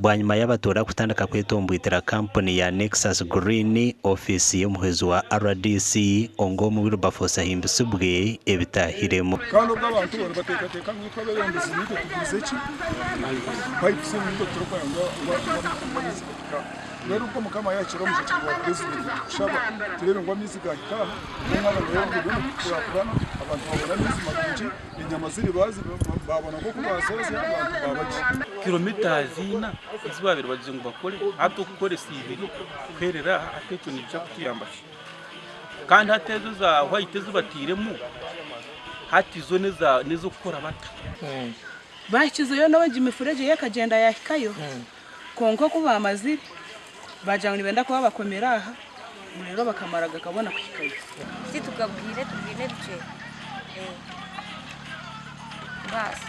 bwanyuma y'abatora kutandika kwetombwitira kampani ya Nexus Green office y'umuhezi wa RDC ongo mu Wilberforce ahimbisubwe ebitahiremo kandi ubw'abantu bone batekateka mwitwa beyondeze nito tugize iki pipe se nito turokwanga rero ubwo mukama yakira mu cyiciro wa president shaba turebe ngo amiziga itaha n'aba rero kuyakurana abantu babona mizi inyama ziri bazi babona ko kubasoze abantu babaje kilomita zina izibabiri bagize ngo bakore hato gukore sivili kwerera atecho ni cyakutiyambasha kandi hatezo za white zibatiremo hati zone za nizo gukora bata bakizo yo nawe imifureje yakagenda yahikayo konko kuba amaziri bajya ngo benda kuba bakomera aha rero bakamaraga kabona kwikayo si tukabwire tubwine bice basi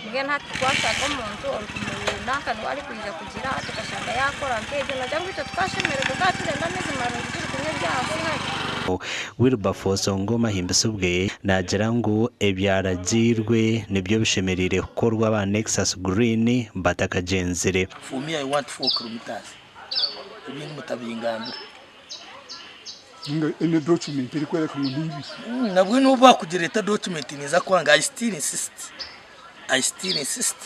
nge nta twashaka umuntu orumuna wari kuja kugira tukashaka yakora ngeje najya ngwito twashemere tuzaturenda neza marangi turi kumwe byasi hari Wilberforce ngoma himbisubwe nagira ngo ebyaragirwe nibyo bishemerire gukorwa ba Nexus Green batakagenzere. For me I want 4 kilometers ibintu mutabingambira ine document iri kwereka mu nibi nabwo no bakugereta document niza kwanga I still insist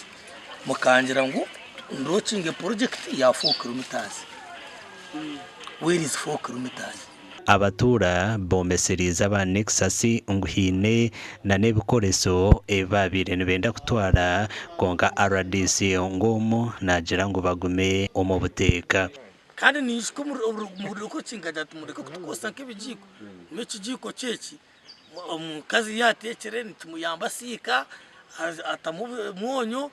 mukangira ngo ndocinge project ya 4 kilometers where is 4 kilometers abatura bombeseriza ba Nexus nguhine na nebikoreso ebabire nibenda kutwara konga RDC ngomo nagira ngo bagume omo buteka kandi nishiko muri ko cingaja tumureko kutukosanke bijiko mekijiko ceci kazi yatekere nitumuyamba sika atamwonyo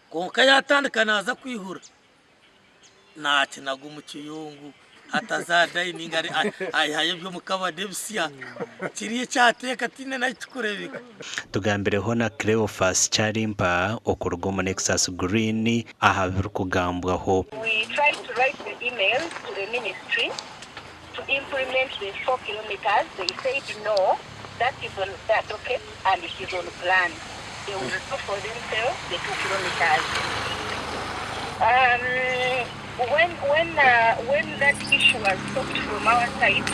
konka yatandikana aza kwihura nakinaga umukiyungu atazada iningari ayihaye byo mukaba Debsia kiriye cyateka tine naitukurebika tugambireho na Cleophas Charimpa okurgo mu Nexus Green ahabir kugambwaho. We tried to write the email to the ministry to implement the 4 kilometers. They said no, that is on that docket and it is on plan. They will do for themselves the 2 kilometers. When that issue was stopped from our side,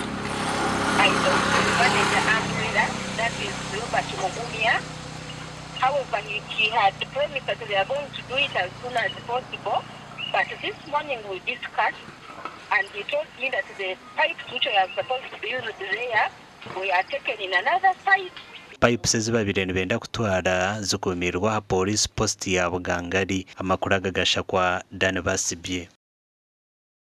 I talked to the manager Andrea, that is Robert Mogumia. However, he had promised that they are going to do it as soon as possible. But this morning we discussed, and he told me that the pipes which are supposed to be used there, we are taken in another site. Pipes zibabire nibenda kutwara zukumirwa police post ya Bugangari amakuru agagasha kwa Dan Basibye.